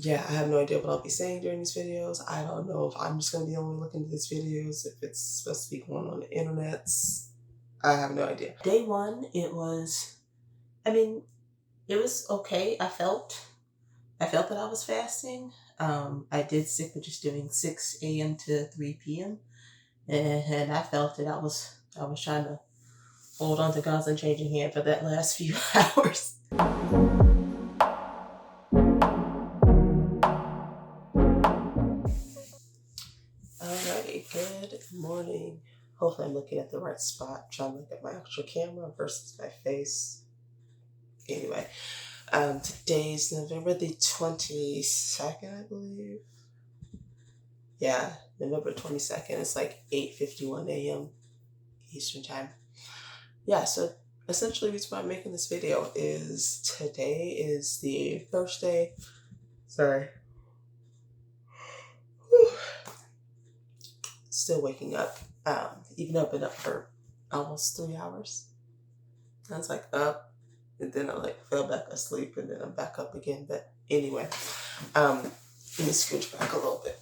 Yeah, I have no idea what I'll be saying during these videos. I don't know if I'm just going to be only looking at these videos, if it's supposed to be going on the internets. I have no idea. Day one, I mean, it was okay. I felt that I was fasting. I did stick with just doing 6 a.m. to 3 p.m. And I felt that I was trying to hold on to God's unchanging hand for that last few hours. Alrighty, good morning. Hopefully I'm looking at the right spot. Trying to look at my actual camera versus my face. Anyway, today's November the 22nd, I believe. Yeah, November 22nd. It's like 8:51 a.m. Eastern time. Yeah, so essentially the reason why I'm making this video is today is the first day. Sorry. Whew. Still waking up. Even though I've been up for almost 3 hours. I was like up, and then I like fell back asleep, and then I'm back up again. But anyway, let me scooch back a little bit.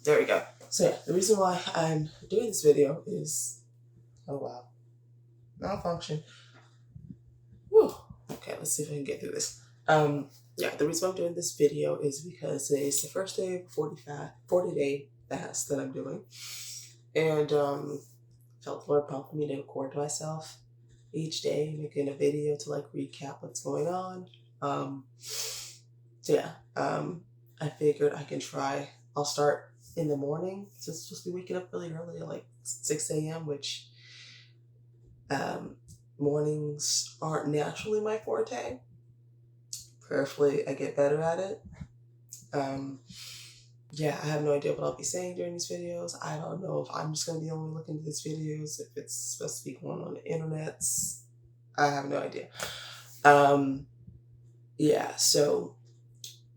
There we go. So yeah, the reason why I'm doing this video is, oh wow, malfunction. Whew. Okay, let's see if I can get through this. Yeah, the reason why I'm doing this video is because it's the first day of a 40-day fast that I'm doing. And felt the Lord prompted me to record myself each day, making a video to like recap what's going on. I figured I can try. I'll start in the morning. So it's supposed to be waking up really early, like 6 a.m., which mornings aren't naturally my forte. Prayerfully, I get better at it. I have no idea what I'll be saying during these videos. I don't know if I'm just going to be only looking at these videos, if it's supposed to be going on the internets. I have no idea. So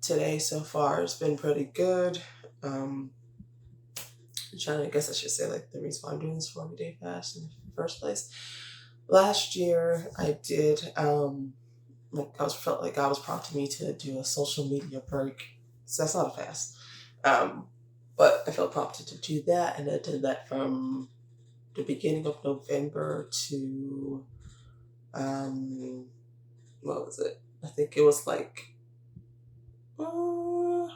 today so far has been pretty good. I guess I should say like the reason why I'm doing this 40-day fast in the first place. Last year I did felt like God was prompting me to do a social media break. So that's not a fast. But I felt prompted to do that, and I did that from the beginning of November to what was it? I think it was like the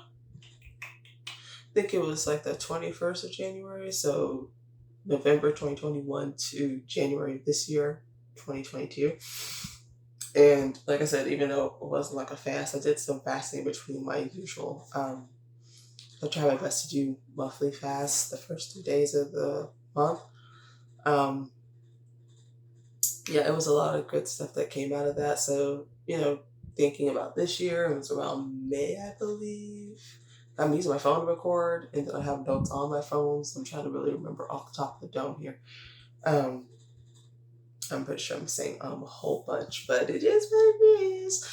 21st of January. So November 2021 to January of this year, 2022. And like I said, even though it wasn't like a fast, I did some fasting between my usual. I try my best to do monthly fasts the first 2 days of the month. It was a lot of good stuff that came out of that. So, thinking about this year, it was around May, I believe. I'm using my phone to record, and then I have notes on my phone, so I'm trying to really remember off the top of the dome here. I'm pretty sure I'm saying a whole bunch, but it is what it is.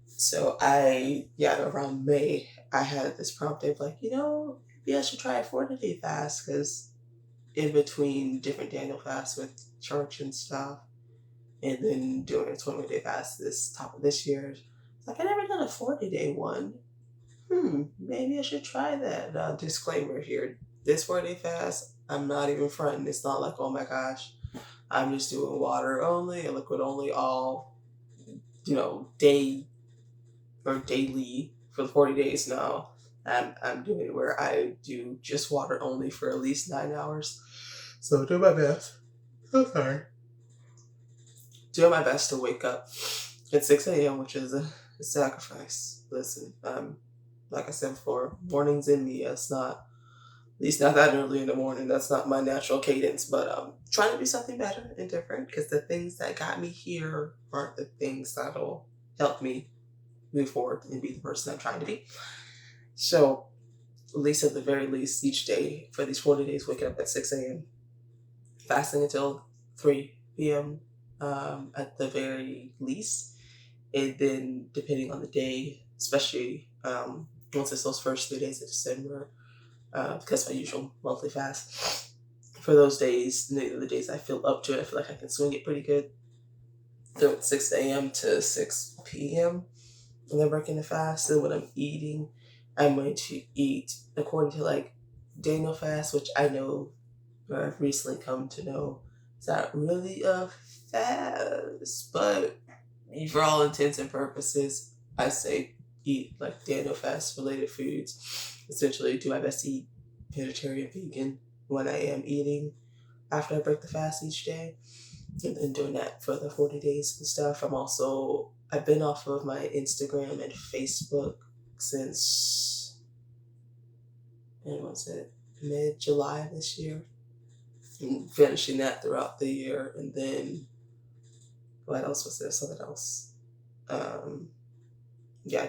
So around May, I had this prompt of like, maybe I should try a 40-day fast, because in between different Daniel fasts with church and stuff, and then doing a 20-day fast this top of this year, it's like I never done a 40-day one. Maybe I should try that. Disclaimer here: this 40-day fast, I'm not even fronting. It's not like, oh my gosh, I'm just doing water only and liquid only all, day or daily for the 40 days now. I'm doing it where I do just water only for at least 9 hours. So do my best. So sorry. Doing my best to wake up at 6 a.m., which is a sacrifice. Listen, like I said before, mornings in me, it's not, at least not that early in the morning. That's not my natural cadence, but trying to do something better and different, because the things that got me here aren't the things that'll help me move forward and be the person I'm trying to be. So, at least at the very least, each day for these 40 days, waking up at 6 a.m., fasting until 3 p.m. At the very least. And then, depending on the day, especially once it's those first 3 days of December, because my usual monthly fast, for those days, the days I feel up to it, I feel like I can swing it pretty good. Doing 6 a.m. to 6 p.m. when I'm breaking the fast, and when I'm eating, I'm going to eat according to like Daniel fast, which I know, or I've recently come to know, it's not really a fast, but for all intents and purposes, I say eat like Daniel fast related foods. Essentially, do my best to eat vegetarian, vegan when I am eating after I break the fast each day, and then doing that for the 40 days and stuff. I've been off of my Instagram and Facebook since, when was it? Mid-July this year. And finishing that throughout the year. And then, what else was there? Something else.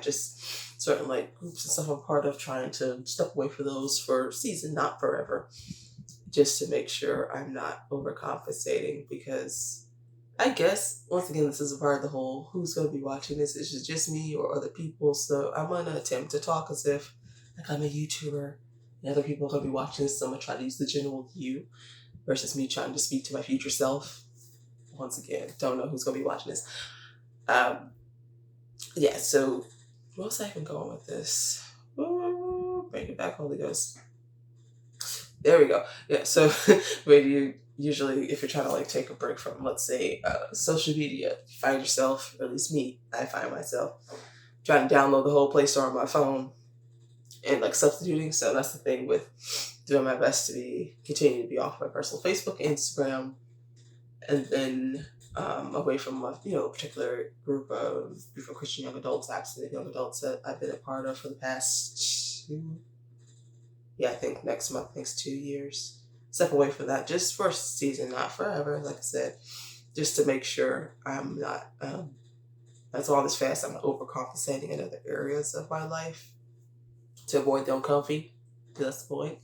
Just certain like groups and stuff I'm part of, trying to step away from those for a season, not forever, just to make sure I'm not overcompensating, because I guess, once again, this is a part of the whole who's going to be watching this. Is it just me or other people? So I'm going to attempt to talk as if like I'm a YouTuber and other people are going to be watching this. So I'm going to try to use the general you versus me trying to speak to my future self. Once again, don't know who's going to be watching this. So where was I even going with this? Ooh, bring it back, Holy Ghost. There we go. Yeah, so when you usually, if you're trying to like take a break from, let's say, social media, you find yourself, or at least me, I find myself trying to download the whole Play Store on my phone and like substituting. So that's the thing with doing my best to continue to be off my personal Facebook, Instagram, and then away from my, particular group of Christian young adults, abstinent young adults that I've been a part of for the past I think next month makes 2 years. Step away from that just for a season, not forever, like I said, just to make sure I'm not, as long as fast, I'm not overcompensating in other areas of my life to avoid the uncomfy. That's the point.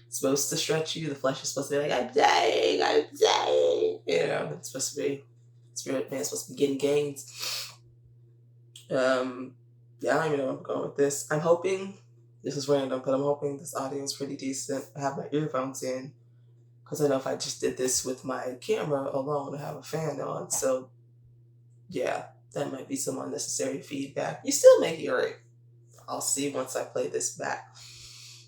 It's supposed to stretch you. The flesh is supposed to be like, I'm dying. It's supposed to be, spirit man's supposed to be getting gains. I don't even know where I'm going with this. I'm hoping, this is random, but I'm hoping this audio is pretty decent. I have my earphones in, because I know if I just did this with my camera alone, I have a fan on. So, yeah, that might be some unnecessary feedback. You still may hear it. I'll see once I play this back.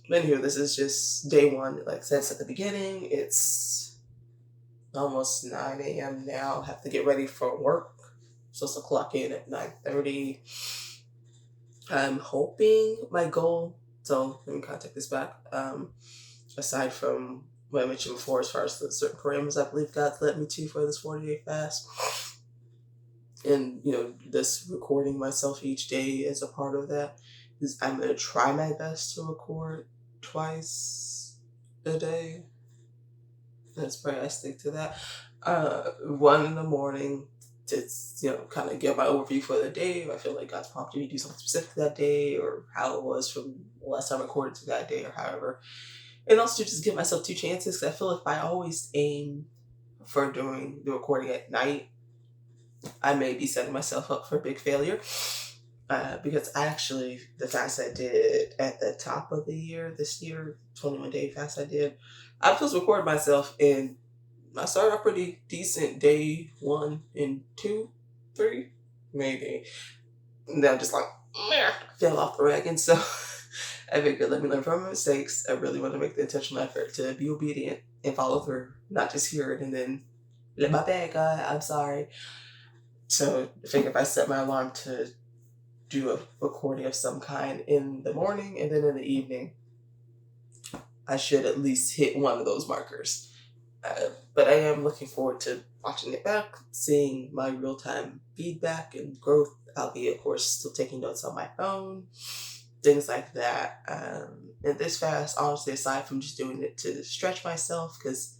But anyway, this is just day one. Like I said at the beginning, it's almost 9 a.m. now. I have to get ready for work. I'm supposed to clock in at 9:30. I'm hoping my goal, so let me contact this back, aside from what I mentioned before, as far as the certain parameters I believe God's led me to for this 40-day fast, and, this recording myself each day is a part of that, is I'm going to try my best to record twice a day. That's probably, I stick to that. One in the morning to, kind of get my overview for the day. If I feel like God's prompted me to do something specific that day, or how it was from the last time I recorded to that day, or however. And also to just give myself 2 chances, because I feel like if I always aim for doing the recording at night, I may be setting myself up for a big failure. Because actually, the fast I did at the top of the year, this year, 21-day fast I did, I was supposed to record myself, and I started off pretty decent day 1 and 2, 3, maybe. And then I'm just like, fell off the wagon. So I figured, let me learn from my mistakes. I really want to make the intentional effort to be obedient and follow through, not just hear it and then, my bad, God, I'm sorry. So I figured if I set my alarm to do a recording of some kind in the morning and then in the evening, I should at least hit one of those markers. But I am looking forward to watching it back, seeing my real-time feedback and growth. I'll be, of course, still taking notes on my phone, things like that. And this fast, honestly, aside from just doing it to stretch myself, because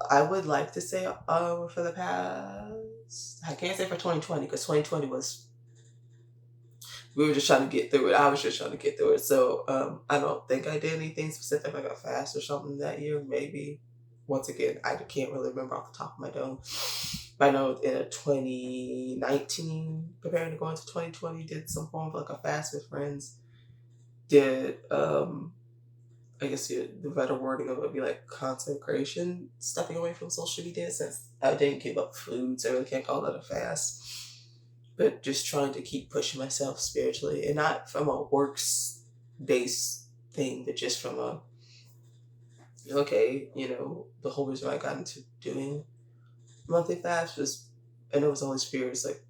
I would like to say for the past, I can't say for 2020, because 2020 was, we were just trying to get through it. I was just trying to get through it. So I don't think I did anything specific, like a fast or something that year. Maybe. Once again, I can't really remember off the top of my dome. But I know in 2019, preparing to go into 2020, did some form of like a fast with friends. Did, I guess the better wording of it would be like consecration, stepping away from social media, since I didn't give up food, so I really can't call that a fast. but just trying to keep pushing myself spiritually, and not from a works based thing, but just from a, okay, the whole reason I got into doing monthly fast was, and it was always fears. Like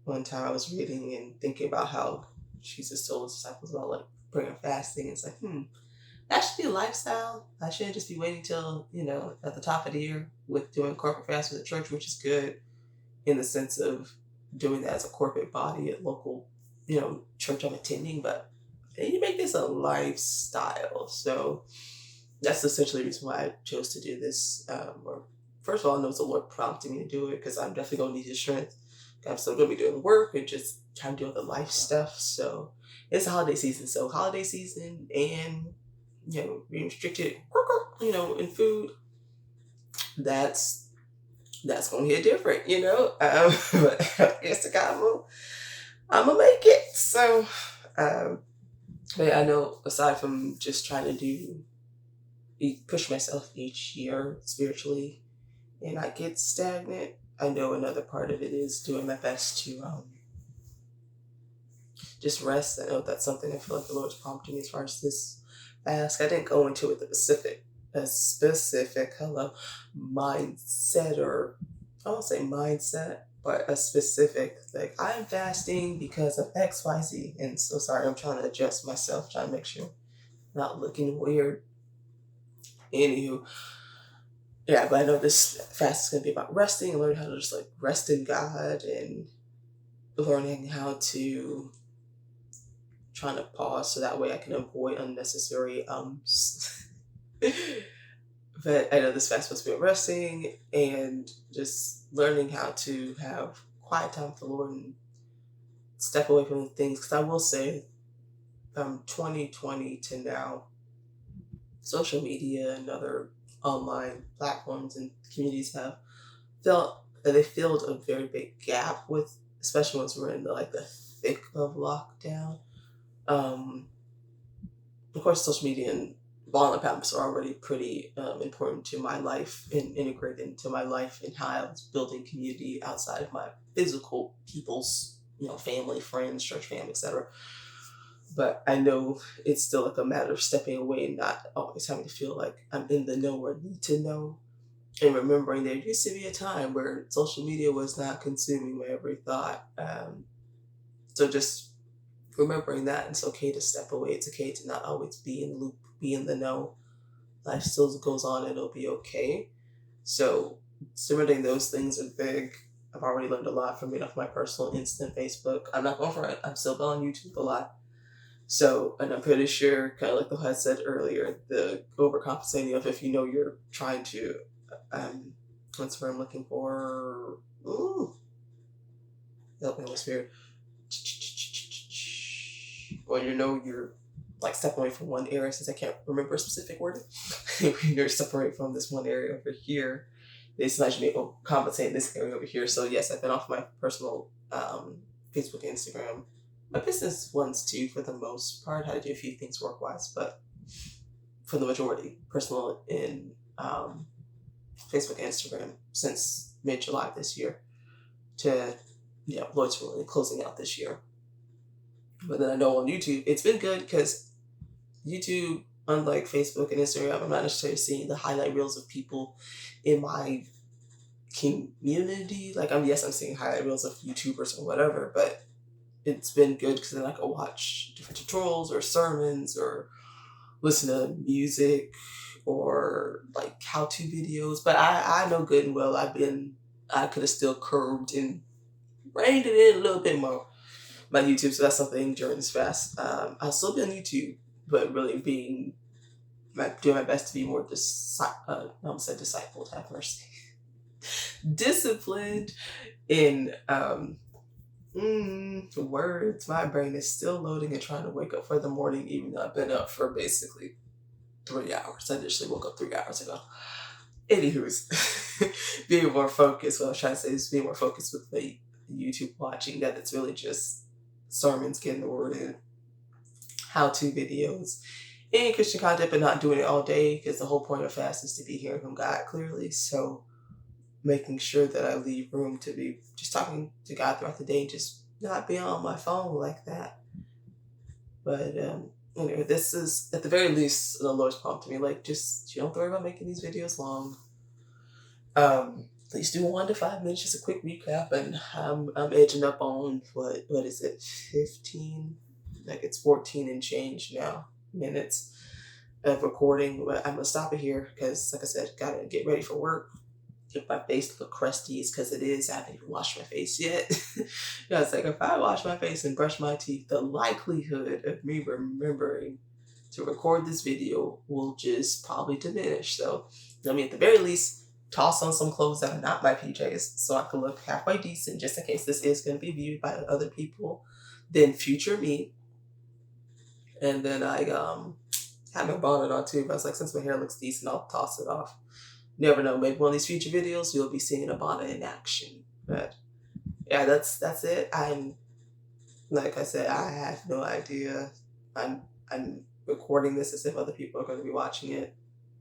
one time I was reading and thinking about how Jesus told his disciples about like prayer and fasting. It's like, that should be a lifestyle. I shouldn't just be waiting till, at the top of the year with doing corporate fast with the church, which is good in the sense of doing that as a corporate body at local, church I'm attending, but I need to make this a lifestyle. So that's essentially the reason why I chose to do this. Or first of all, I know it's the Lord prompting me to do it because I'm definitely going to need His strength. I'm still going to be doing work and just trying to deal with the life stuff. So it's a holiday season. So holiday season and, being restricted, in food, that's going to hit different, but it's the God move. I'm going to make it. So, but I know aside from just trying to push myself each year spiritually and I get stagnant, I know another part of it is doing my best to just rest. I know that's something I feel like the Lord's prompting me as far as this fast. I didn't go into it a specific mindset, or I won't say mindset, but a specific, like, I'm fasting because of XYZ. And so sorry, I'm trying to adjust myself, trying to make sure I'm not looking weird. Anywho, yeah, but I know this fast is going to be about resting and learning how to just like rest in God and learning how to trying to pause so that way I can avoid unnecessary but I know this fast supposed to be resting and just learning how to have quiet time with the Lord and step away from the things. Because I will say, from 2020 to now, social media and other online platforms and communities have filled a very big gap with, especially once we're in the thick of lockdown. Of course, social media and online platforms are already pretty important to my life and integrated into my life and how I was building community outside of my physical people's, family, friends, church family, etc. But I know it's still like a matter of stepping away and not always having to feel like I'm in the know or need to know. And remembering there used to be a time where social media was not consuming my every thought. So just remembering that it's okay to step away. It's okay to not always be in the loop, be in the know. Life still goes on and it'll be okay. So surrendering those things are big. I've already learned a lot from it off my personal instant Facebook. I'm not going for it. I'm still on YouTube a lot. So, and I'm pretty sure, kind of like the I said earlier, the overcompensating of if you're trying to, what's what I'm looking for? Ooh, help me, Holy Spirit. Or you're like stepping away from one area, since I can't remember a specific word. You're separating from this one area over here. It's not you may compensate this area over here. So yes, I've been off my personal Facebook and Instagram. My business ones too, for the most part. Had to do a few things work wise, but for the majority, personal in Facebook and Instagram since mid-July this year to Lloyd's really closing out this year. But then I know on YouTube, it's been good because YouTube, unlike Facebook and Instagram, I'm not necessarily seeing the highlight reels of people in my community. Like, I'm seeing highlight reels of YouTubers or whatever, but it's been good because then I can watch different tutorials or sermons or listen to music or like how-to videos. But I know good and well I could have still curbed and reined it in a little bit more my YouTube. So that's something during this fast. I'll still be on YouTube, but really doing my best to be more discipled, have mercy, disciplined in words. My brain is still loading and trying to wake up for the morning, even though I've been up for basically 3 hours. I initially woke up 3 hours ago. Anywho's, being more focused. What I was trying to say is being more focused with the YouTube watching, that it's really just sermons, getting the word in, how-to videos, and Christian content, but not doing it all day, because the whole point of fast is to be hearing from God clearly. So making sure that I leave room to be just talking to God throughout the day, just not be on my phone like that. But anyway, this is at the very least the Lord's prompted me, like, just you don't worry about making these videos long. Please do 1 to 5 minutes, just a quick recap, and I'm edging up on what is it, 15? Like it's 14 and change now minutes of recording. But I'm gonna stop it here because, like I said, gotta get ready for work. If my face look crusty, it's because it is. I haven't even washed my face yet. Yeah, it's like if I wash my face and brush my teeth, the likelihood of me remembering to record this video will just probably diminish. So, I mean, at the very least, toss on some clothes that are not my PJs so I can look halfway decent, just in case this is going to be viewed by other people than future me. And then I had my bonnet on too, but I was like, since my hair looks decent, I'll toss it off. Never know, maybe one of these future videos you'll be seeing a bonnet in action. But yeah, that's it. I'm, like I said, I have no idea. I'm recording this as if other people are going to be watching it,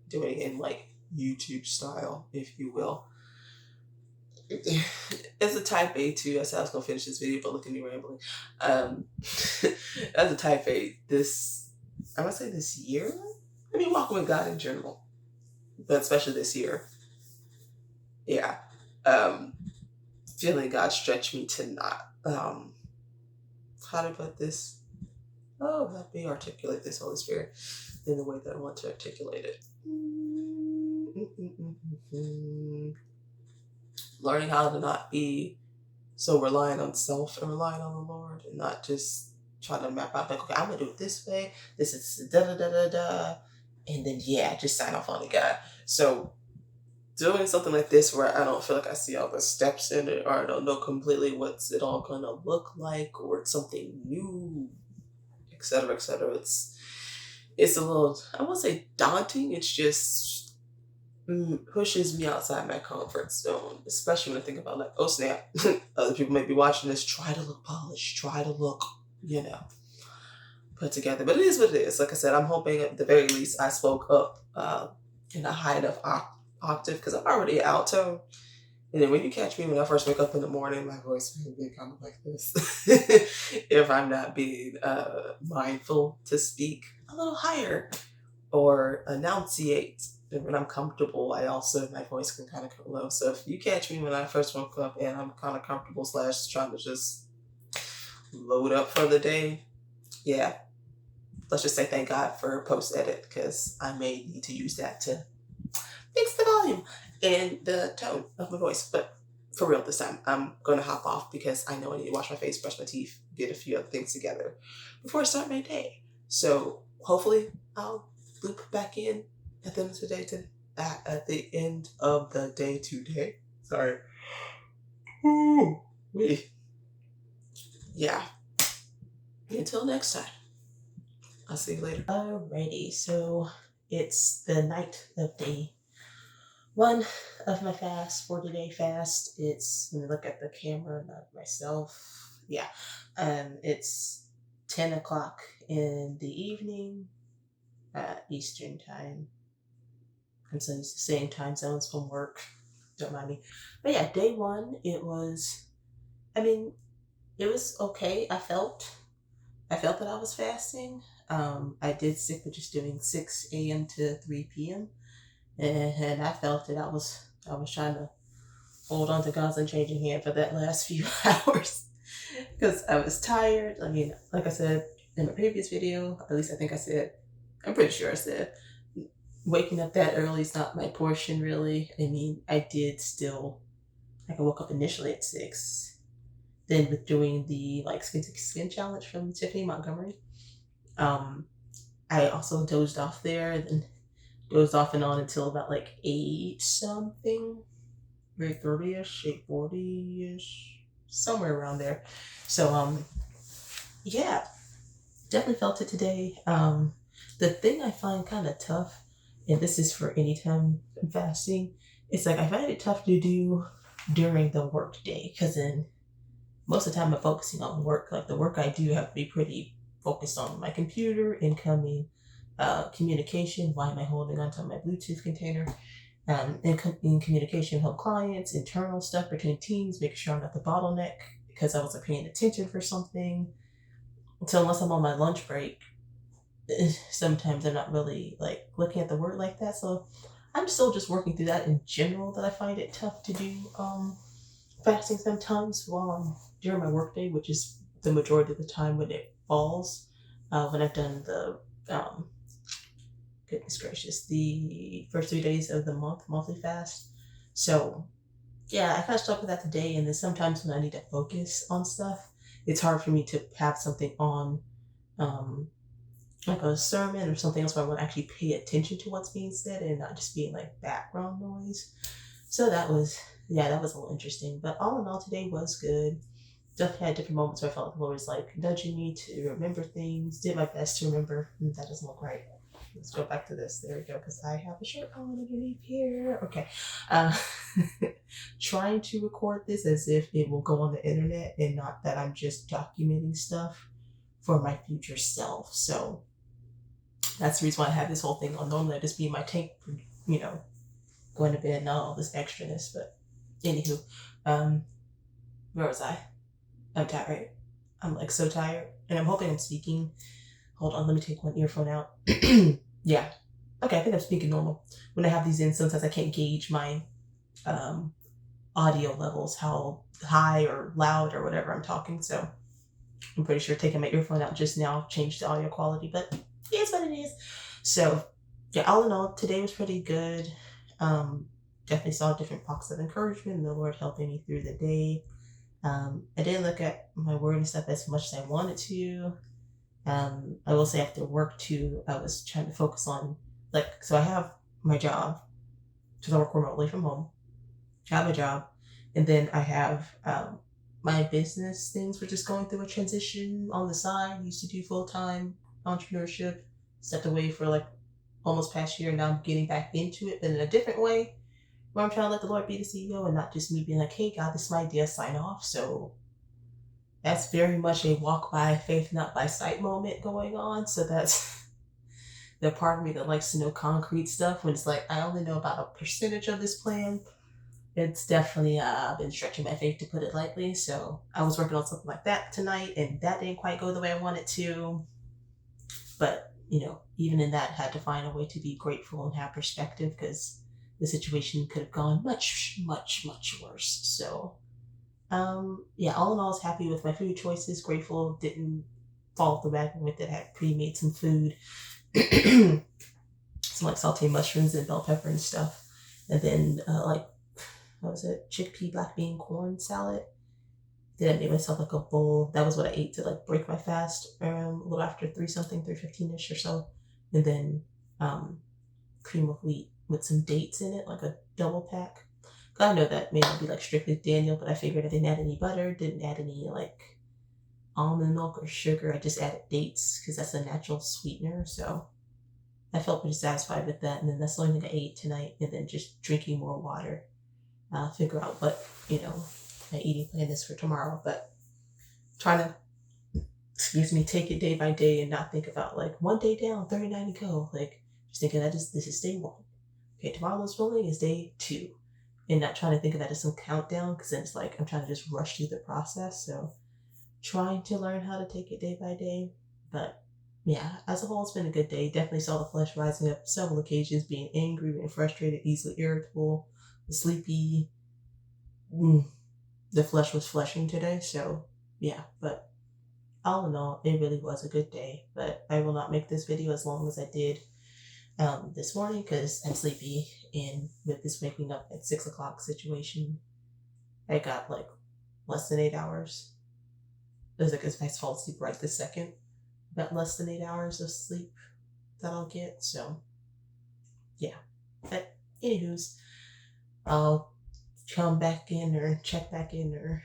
doing it in like YouTube style, if you will. As a type A too, I said I was gonna finish this video, but look at me rambling. As a type A, I would say this year, I mean, walking with God in general, but especially this year, yeah, feeling God stretch me to not, how to put this? Oh, help me articulate this, Holy Spirit, in the way that I want to articulate it. Learning how to not be so reliant on self and relying on the Lord, and not just trying to map out, like, okay, I'm gonna do it this way. This is da da da da da, and then yeah, just sign off on it, God. So doing something like this where I don't feel like I see all the steps in it, or I don't know completely what's it all gonna look like, or it's something new, etc., etc. It's a little, I won't say daunting. It's just pushes me outside my comfort zone, especially when I think about, like, oh snap, other people may be watching this. Try to look polished. Try to look, put together. But it is what it is. Like I said, I'm hoping at the very least I spoke up in a high enough octave, because I'm already an alto. And then when you catch me when I first wake up in the morning, my voice may be kind of like this. If I'm not being mindful to speak a little higher or enunciate. And when I'm comfortable, my voice can kind of go low. So if you catch me when I first woke up and I'm kind of comfortable / trying to just load up for the day, yeah, let's just say thank God for post edit, because I may need to use that to fix the volume and the tone of my voice. But for real this time, I'm going to hop off because I know I need to wash my face, brush my teeth, get a few other things together before I start my day. So hopefully I'll loop back in at the end of the day at the end of the day today. Sorry. Ooh. Yeah. Until next time. I'll see you later. Alrighty, so it's the night of day 1 of my fast, 40-day fast. Let me look at the camera, not myself. Yeah. It's 10 o'clock in the evening, Eastern time. I'm so used to same time zones from work. Don't mind me. But yeah, day 1, it was okay. I felt that I was fasting. I did stick with just doing 6 a.m. to 3 p.m. And I felt that I was trying to hold on to God's unchanging hand for that last few hours, because I was tired. I mean, like I said in my previous video, at least I'm pretty sure I said, waking up that early is not my portion, really. I mean, I woke up initially at 6. Then with doing the skin challenge from Tiffany Montgomery, I also dozed off there, and then dozed off and on until about 8 something, 8:30ish, 8:40ish, somewhere around there. So yeah, definitely felt it today. The thing I find kind of tough, and this is for any time I'm fasting, it's I find it tough to do during the work day, because then most of the time I'm focusing on work. Like the work I do have to be pretty focused on my computer, incoming communication. Why am I holding onto my Bluetooth container? in communication with help clients, internal stuff between teams, making sure I'm not the bottleneck because I wasn't paying attention for something. So unless I'm on my lunch break, sometimes I'm not really like looking at the word like that. So I'm still just working through that in general, that I find it tough to do fasting sometimes while I'm during my workday, which is the majority of the time when it falls. When I've done the goodness gracious, the first 3 days of the monthly fast. So yeah, I kind of stuck with that today. And then sometimes when I need to focus on stuff, it's hard for me to have something on, um, like a sermon or something else where I want to actually pay attention to what's being said and not just being like background noise. So that was a little interesting. But all in all, today was good. Definitely had different moments where I felt like the Lord was like nudging me to remember things. Did my best to remember. That doesn't look right. Let's go back to this. There we go, because I have a shirt on underneath here. Okay. Uh, trying to record this as if it will go on the internet and not that I'm just documenting stuff for my future self. So that's the reason why I have this whole thing on. Normally, I just be in my tank, for, going to bed, not all this extraness. But anywho, um, where was I? I'm tired. I'm like so tired, and I'm hoping I'm speaking. Hold on, let me take one earphone out. Yeah. Okay, I think I'm speaking normal. When I have these in, sometimes I can't gauge my um, audio levels, how high or loud or whatever I'm talking. So I'm pretty sure taking my earphone out just now changed the audio quality, but it's what it is. So yeah, all in all, today was pretty good. Definitely saw different pockets of encouragement and the Lord helping me through the day. I didn't look at my word and stuff as much as I wanted to. I will say after work too, I was trying to focus on so I have my job because I work remotely from home. I have a job, and then I have my business things. We're just going through a transition on the side. Used to do full time entrepreneurship, stepped away for like almost past year. Now I'm getting back into it, but in a different way, where I'm trying to let the Lord be the CEO and not just me being like, "Hey God, this is my idea, sign off." So that's very much a walk by faith, not by sight moment going on. So that's the part of me that likes to know concrete stuff when it's like I only know about a percentage of this plan. It's definitely been stretching my faith, to put it lightly. So I was working on something like that tonight, and that didn't quite go the way I wanted to. But even in that, had to find a way to be grateful and have perspective because the situation could have gone much, much, much worse. So yeah, all in all, I was happy with my food choices. Grateful didn't fall off the wagon with it. I had pre-made some food, some like sauteed mushrooms and bell pepper and stuff, and then like what was it, chickpea black bean corn salad. Then I made myself like a bowl. That was what I ate to like break my fast a little after 3 something, 3:15ish or so, and then um, cream of wheat with some dates in it, like a double pack. I know that may not be like strictly Daniel, but I figured I didn't add any butter, didn't add any like almond milk or sugar. I just added dates because that's a natural sweetener. So I felt pretty satisfied with that. And then that's the only thing I ate tonight. And then just drinking more water. Figure out what, my eating plan is for tomorrow. But trying to, take it day by day and not think about like 1 day down, 39 to go. Like just thinking that this is day 1. Okay, tomorrow's filming is day 2. And not trying to think of that as some countdown because then it's like I'm trying to just rush through the process. So trying to learn how to take it day by day. But yeah, as a whole, it's been a good day. Definitely saw the flesh rising up several occasions, being angry and frustrated, easily irritable, sleepy. The flesh was fleshing today. So yeah, but all in all, it really was a good day. But I will not make this video as long as I did this morning because I'm sleepy, and with this waking up at 6 o'clock situation, I got like less than 8 hours. It was like if I fall asleep right this second, about less than 8 hours of sleep that I'll get. So yeah, but anywho's, I'll come back in or check back in, or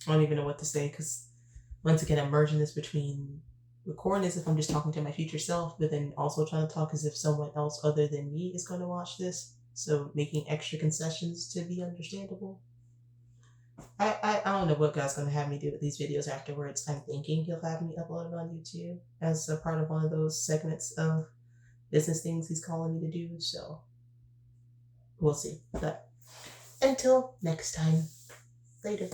I don't even know what to say because once again I'm merging this between recording as if I'm just talking to my future self, but then also trying to talk as if someone else other than me is going to watch this. So making extra concessions to be understandable. I don't know what God's going to have me do with these videos afterwards. I'm thinking He'll have me upload it on YouTube as a part of one of those segments of business things He's calling me to do. So we'll see. But until next time, later.